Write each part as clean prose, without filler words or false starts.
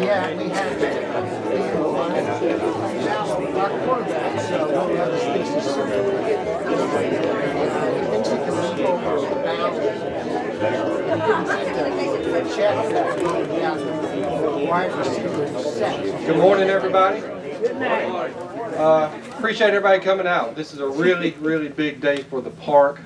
Yeah, we have our quarterback, so one of the things is he thinks he can leap over the boundaries. He didn't seem to check that wide receiver set. Good morning, everybody. Appreciate everybody coming out. This is a really, really big day for the park.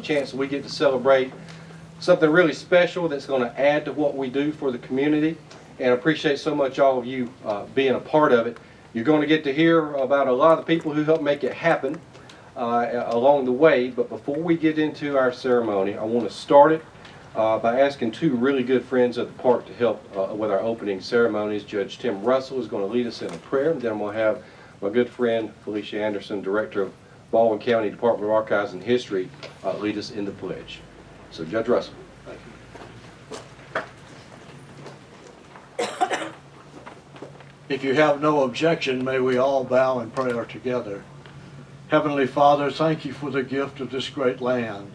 Chance we get to celebrate something really special that's going to add to what we do for the community. And appreciate so much all of you being a part of it. You're going to get to hear about a lot of the people who helped make it happen along the way. But before we get into our ceremony, I want to start it by asking two really good friends of the park to help with our opening ceremonies. Judge Tim Russell is going to lead us in a prayer, and then I'm going to have my good friend Felicia Anderson, Director of Baldwin County Department of Archives and History, lead us in the pledge. So Judge Russell. Thank you. If you have no objection, may we all bow in prayer together. Heavenly Father, thank you for the gift of this great land.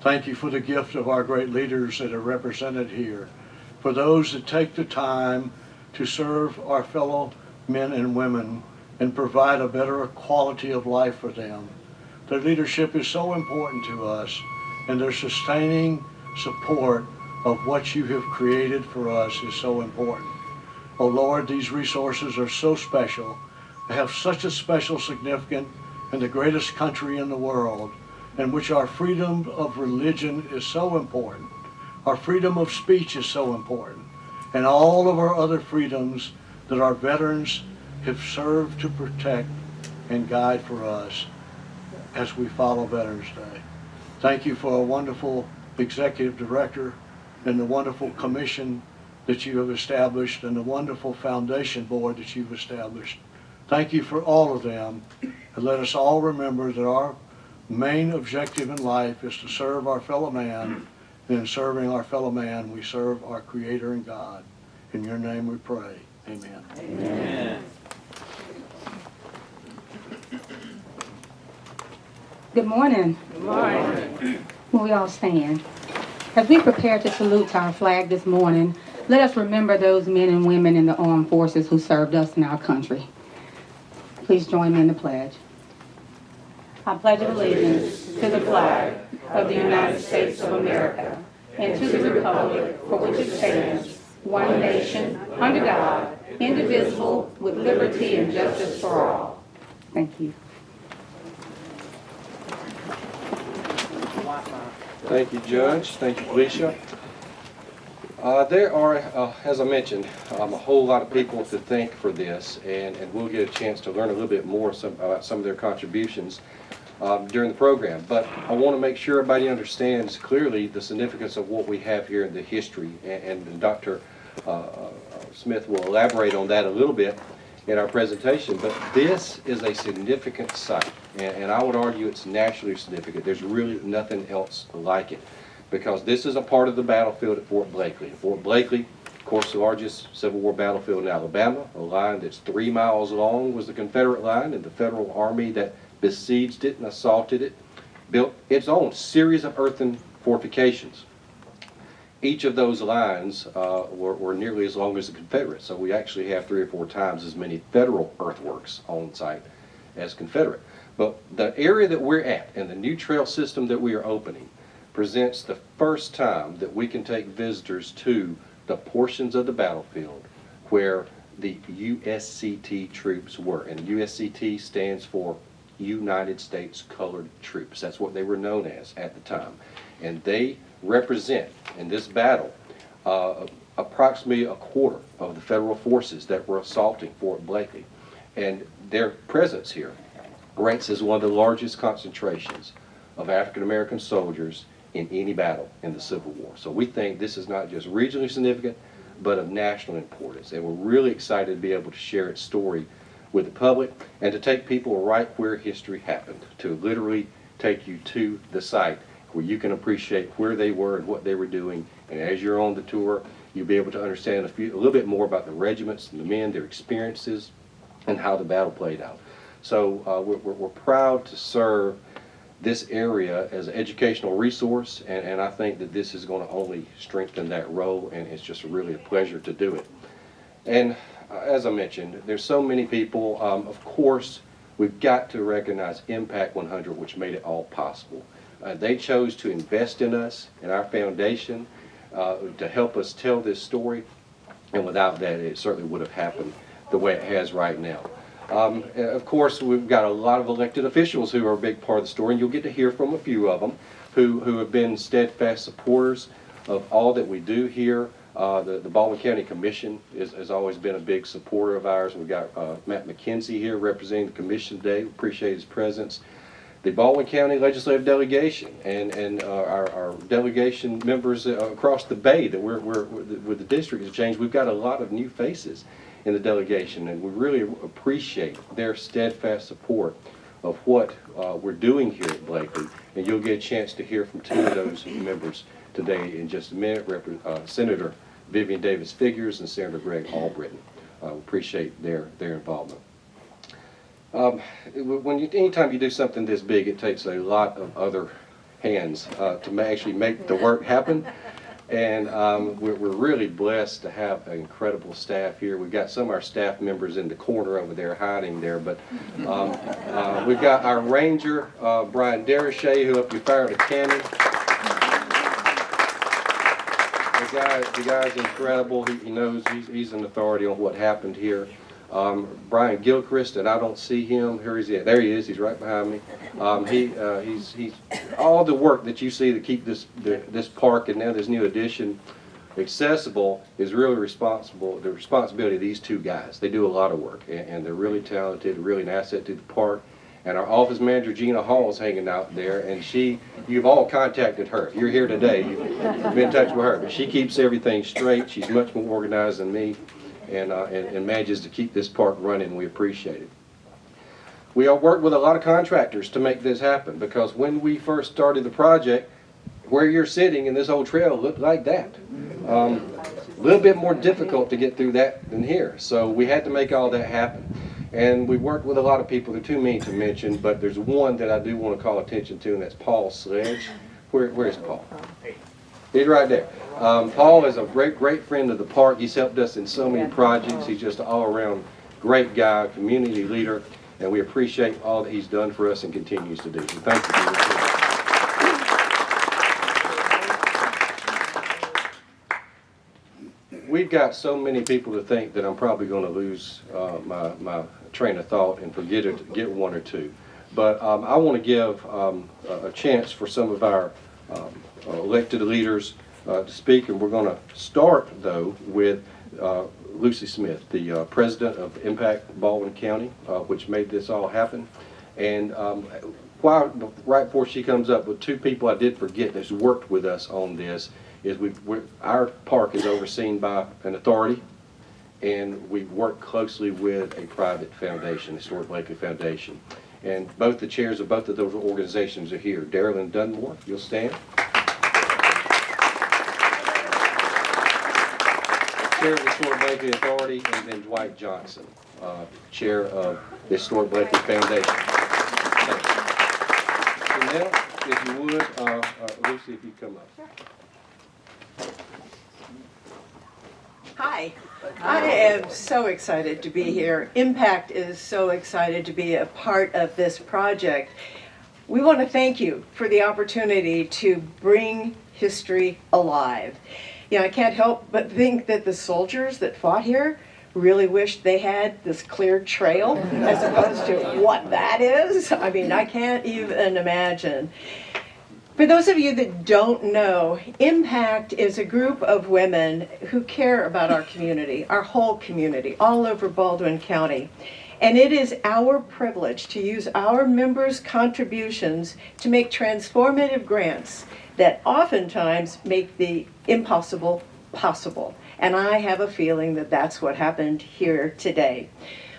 Thank you for the gift of our great leaders that are represented here, for those that take the time to serve our fellow men and women and provide a better quality of life for them. Their leadership is so important to us, and their sustaining support of what you have created for us is so important. Oh Lord, these resources are so special. They have such a special significance in the greatest country in the world, in which our freedom of religion is so important. Our freedom of speech is so important. And all of our other freedoms that our veterans have served to protect and guide for us as we follow Veterans Day. Thank you for a wonderful executive director and the wonderful commission that you have established and the wonderful foundation board that you've established. Thank you for all of them. And let us all remember that our main objective in life is to serve our fellow man. And in serving our fellow man, we serve our Creator and God. In your name we pray. Amen. Amen. Good morning. Good morning. Will we all stand? As we prepare to salute our flag this morning, let us remember those men and women in the armed forces who served us in our country. Please join me in the pledge. I pledge allegiance to the flag of the United States of America and to the republic for which it stands, one nation, under God, indivisible, with liberty and justice for all. Thank you. Thank you, Judge. Thank you, Felicia. There are, as I mentioned, a whole lot of people to thank for this, and we'll get a chance to learn a little bit more about some of their contributions during the program. But I want to make sure everybody understands clearly the significance of what we have here in the history, and Dr. Smith will elaborate on that a little bit in our presentation. But this is a significant site, and I would argue it's nationally significant. There's really nothing else like it, because this is a part of the battlefield at Fort Blakely. Fort Blakely, of course, the largest Civil War battlefield in Alabama. A line that's 3 miles long was the Confederate line, and the Federal Army that besieged it and assaulted it built its own series of earthen fortifications. Each of those lines were nearly as long as the Confederate, so we actually have 3 or 4 times as many Federal earthworks on site as Confederate. But the area that we're at and the new trail system that we are opening presents the first time that we can take visitors to the portions of the battlefield where the USCT troops were. And USCT stands for United States Colored Troops. That's what they were known as at the time. And they represent, in this battle, approximately a quarter of the federal forces that were assaulting Fort Blakely. And their presence here ranks as one of the largest concentrations of African American soldiers in any battle in the Civil War. So we think this is not just regionally significant, but of national importance. And we're really excited to be able to share its story with the public, and to take people right where history happened, to literally take you to the site where you can appreciate where they were and what they were doing. And as you're on the tour, you'll be able to understand a little bit more about the regiments and the men, their experiences, and how the battle played out. So we're proud to serve this area as an educational resource, and I think that this is going to only strengthen that role, and it's just really a pleasure to do it. And as I mentioned, there's so many people. Of course, we've got to recognize Impact 100, which made it all possible. They chose to invest in us, in our foundation, to help us tell this story, and without that, it certainly would have happened the way it has right now. Of course, we've got a lot of elected officials who are a big part of the story, and you'll get to hear from a few of them who have been steadfast supporters of all that we do here. The Baldwin County Commission has always been a big supporter of ours. We've got Matt McKenzie here representing the commission today. We appreciate his presence. The Baldwin County Legislative Delegation and our delegation members across the bay that we're with the district has changed. We've got a lot of new faces in the delegation, and we really appreciate their steadfast support of what we're doing here at Blakely. And you'll get a chance to hear from two of those members today in just a minute, Senator Vivian Davis Figures and Senator Greg Albritton. We appreciate their involvement. Anytime you do something this big, it takes a lot of other hands to actually make the work happen. And we're really blessed to have an incredible staff here. We've got some of our staff members in the corner over there hiding there, but we've got our ranger, Brian Derrishay, who helped you fire the cannon. The guy's incredible. He knows he's an authority on what happened here. Brian Gilchrist, and I don't see him. Here he is. There he is. He's right behind me. He's all the work that you see to keep this park and now this new addition accessible is really the responsibility of these two guys. They do a lot of work, and they're really talented, really an asset to the park. And our office manager, Gina Hall, is hanging out there, and you've all contacted her. If you're here today, you've been in touch with her. But she keeps everything straight. She's much more organized than me, and manages to keep this park running. We appreciate it. We have worked with a lot of contractors to make this happen, because when we first started the project, where you're sitting in this old trail looked like that. A little bit more difficult to get through that than here. So we had to make all that happen. And we worked with a lot of people. They're too many to mention, but there's one that I do want to call attention to, and that's Paul Sledge. Where's Paul? He's right there. Paul is a great friend of the park. He's helped us in so many projects. He's just an all-around great guy, community leader, and we appreciate all that he's done for us and continues to do. So thank you for your support. We've got so many people to think that I'm probably going to lose my train of thought and get one or two. But I want to give a chance for some of our elected leaders to speak, and we're going to start, though, with Lucy Smith, the president of Impact Baldwin County, which made this all happen. And right before she comes up, with two people I did forget that's worked with us on this, is our park is overseen by an authority, and we work closely with a private foundation, Historic Blakely Foundation. And both the chairs of both of those organizations are here. Darylyn Dunmore, you'll stand. Chair of the Historic Blakely Authority, and then Dwight Johnson, chair of the Historic Blakely Foundation. And now, if you would, Lucy, if you come up. Hi, I am so excited to be here. Impact is so excited to be a part of this project. We want to thank you for the opportunity to bring history alive. You know, I can't help but think that the soldiers that fought here really wished they had this cleared trail as opposed to what that is. I mean, I can't even imagine. For those of you that don't know, Impact is a group of women who care about our community, our whole community, all over Baldwin County. And it is our privilege to use our members' contributions to make transformative grants that oftentimes make the impossible possible. And I have a feeling that that's what happened here today.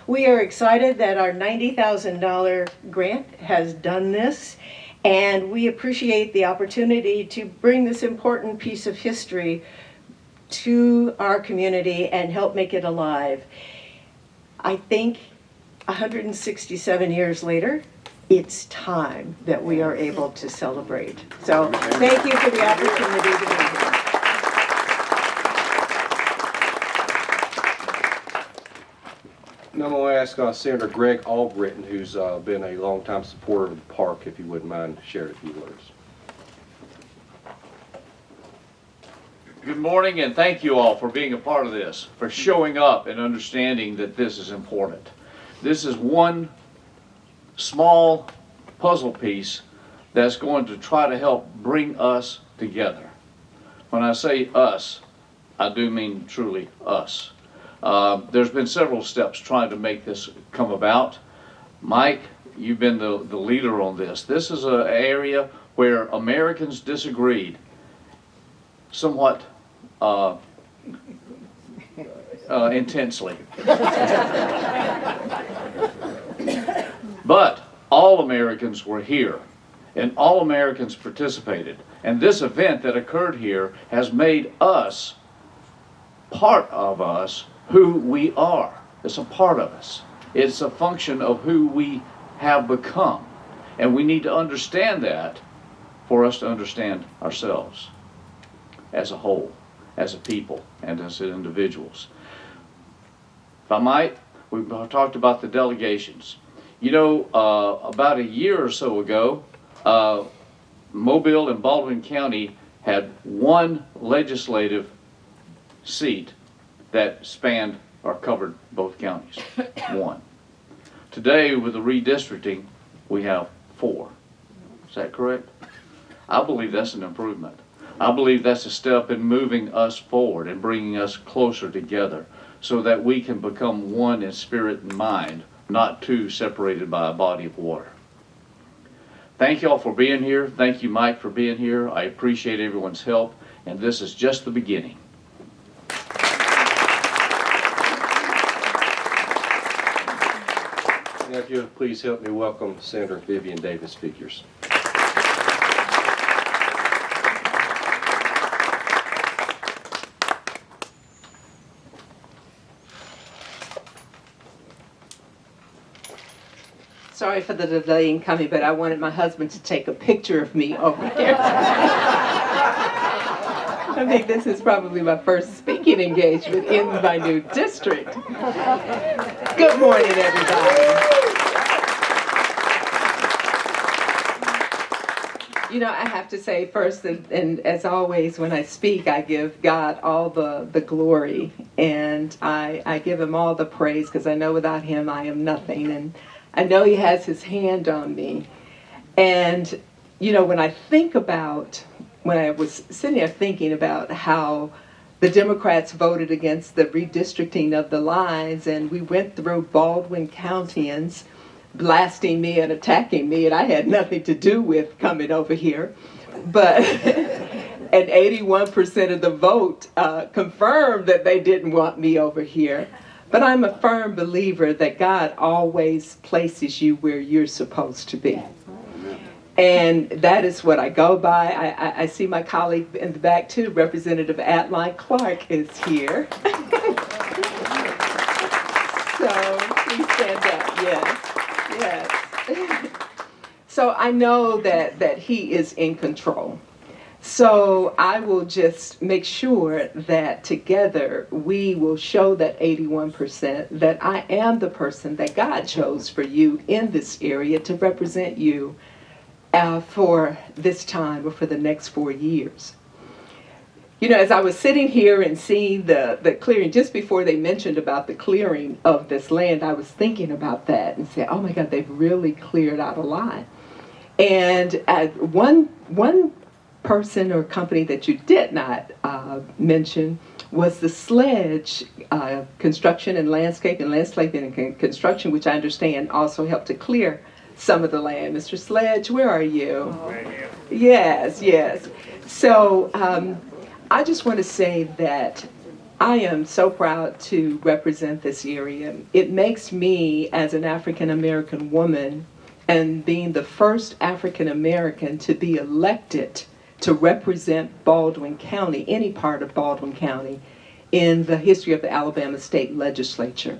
We are excited that our $90,000 grant has done this, and we appreciate the opportunity to bring this important piece of history to our community and help make it alive. I think 167 years later, it's time that we are able to celebrate. So thank you for the opportunity to be here. Now I'm going to ask Senator Greg Albritton, who's been a longtime supporter of the park, if you wouldn't mind sharing a few words. Good morning, and thank you all for being a part of this, for showing up and understanding that this is important. This is one small puzzle piece that's going to try to help bring us together. When I say us, I do mean truly us. There's been several steps trying to make this come about. Mike, you've been the leader on this. This is an area where Americans disagreed somewhat intensely. But all Americans were here, and all Americans participated. And this event that occurred here has made us, part of us, who we are. It's a part of us. It's a function of who we have become. And we need to understand that for us to understand ourselves as a whole, as a people, and as individuals. If I might, we've talked about the delegations. You know, about a year or so ago, Mobile and Baldwin County had one legislative seat that spanned or covered both counties. One. Today, with the redistricting, we have 4. Is that correct? I believe that's an improvement. I believe that's a step in moving us forward and bringing us closer together so that we can become one in spirit and mind, not two separated by a body of water. Thank you all for being here. Thank you, Mike, for being here. I appreciate everyone's help, and this is just the beginning. Now, if you'll please help me welcome Senator Vivian Davis Figures. Sorry for the delay in coming, but I wanted my husband to take a picture of me over here. I think this is probably my first speaking engagement in my new district. Good morning, everybody. You know, I have to say first, and as always, when I speak, I give God all the glory, and I give him all the praise, because I know without him I am nothing, and I know he has his hand on me. And, you know, when I was sitting there thinking about how the Democrats voted against the redistricting of the lines, and we went through Baldwin Countyans blasting me and attacking me, and I had nothing to do with coming over here. But and 81% of the vote confirmed that they didn't want me over here. But I'm a firm believer that God always places you where you're supposed to be. And that is what I go by. I see my colleague in the back too, Representative Adeline Clark is here. So please stand up, yes. So I know that he is in control. So I will just make sure that together we will show that 81% that I am the person that God chose for you in this area to represent you for this time or for the next 4 years. You know, as I was sitting here and seeing the clearing, just before they mentioned about the clearing of this land, I was thinking about that and said, oh my God, they've really cleared out a lot. And one person or company that you did not mention was the Sledge Construction and Landscaping and Construction, which I understand also helped to clear some of the land. Mr. Sledge, where are you? Right here. Yes. So I just want to say that I am so proud to represent this area. It makes me, as an African American woman, and being the first African American to be elected to represent Baldwin County, any part of Baldwin County, in the history of the Alabama State Legislature.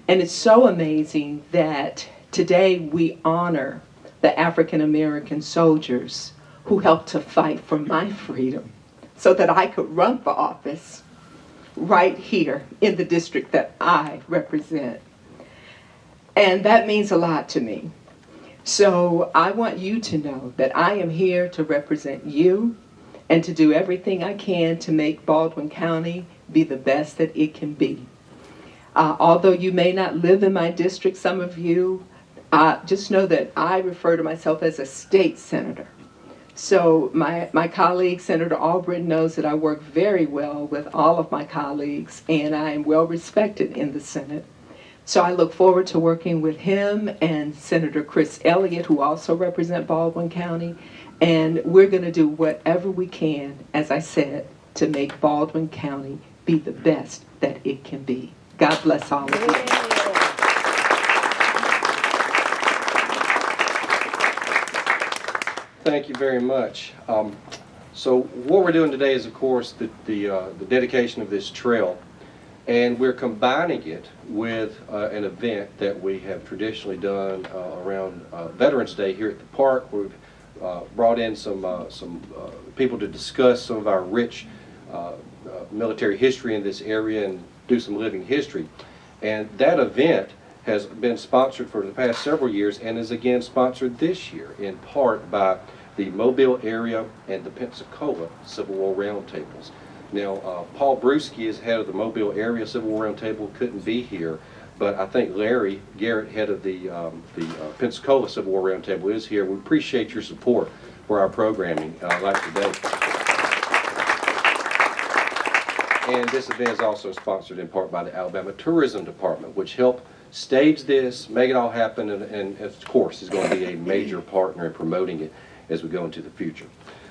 And it's so amazing that today we honor the African American soldiers who helped to fight for my freedom so that I could run for office right here in the district that I represent. And that means a lot to me. So I want you to know that I am here to represent you and to do everything I can to make Baldwin County be the best that it can be. Although you may not live in my district, some of you, just know that I refer to myself as a state senator. So my colleague, Senator Albritton, knows that I work very well with all of my colleagues, and I am well respected in the Senate. So I look forward to working with him and Senator Chris Elliott, who also represent Baldwin County, and we're going to do whatever we can, as I said, to make Baldwin County be the best that it can be. God bless all of you. Thank you very much. So what we're doing today is, of course, the dedication of this trail, and we're combining it with an event that we have traditionally done around Veterans Day here at the park. We've brought in some people to discuss some of our rich military history in this area and do some living history. And that event has been sponsored for the past several years and is again sponsored this year in part by the Mobile area and the Pensacola Civil War Roundtables. Now, Paul Brewski is head of the Mobile area Civil War Roundtable, couldn't be here, but I think Larry Garrett, head of the Pensacola Civil War Roundtable, is here. We appreciate your support for our programming like today. And this event is also sponsored in part by the Alabama Tourism Department, which helped stage this, make it all happen, and of course is going to be a major partner in promoting it as we go into the future.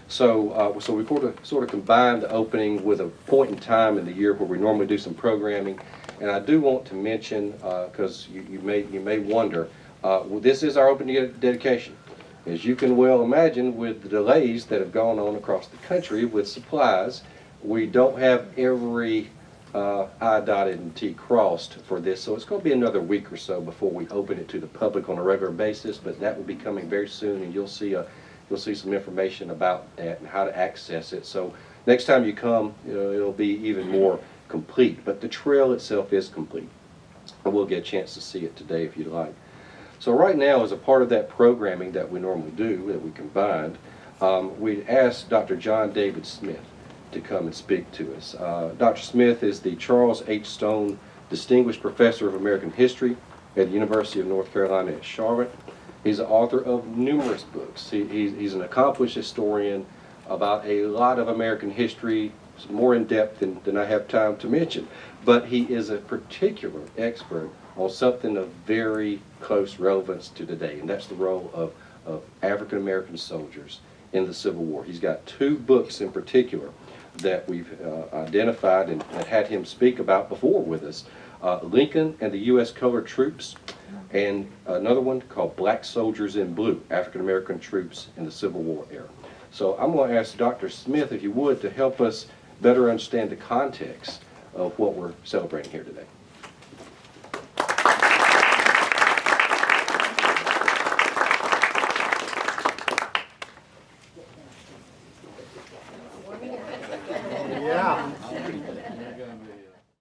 So, so we sort of combined the opening with a point in time in the year where we normally do some programming. And I do want to mention, because you may wonder, well, this is our opening dedication. As you can well imagine, with the delays that have gone on across the country with supplies, we don't have every I dotted and T crossed for this, so it's going to be another week or so before we open it to the public on a regular basis, but that will be coming very soon, and you'll see some information about that and how to access it. So next time you come, it'll be even more complete, but the trail itself is complete, and we'll get a chance to see it today if you'd like. So right now, as a part of that programming that we normally do, that we combined, we asked Dr. John David Smith to come and speak to us. Dr. Smith is the Charles H. Stone Distinguished Professor of American History at the University of North Carolina at Charlotte. He's the author of numerous books. He's an accomplished historian about a lot of American history, more in depth than I have time to mention. But he is a particular expert on something of very close relevance to today, and that's the role of African American soldiers in the Civil War. He's got two books in particular that we've identified and had him speak about before with us. Lincoln and the U.S. Colored Troops, and another one called Black Soldiers in Blue, African American Troops in the Civil War Era. So I'm going to ask Dr. Smith, if you would, to help us better understand the context of what we're celebrating here today.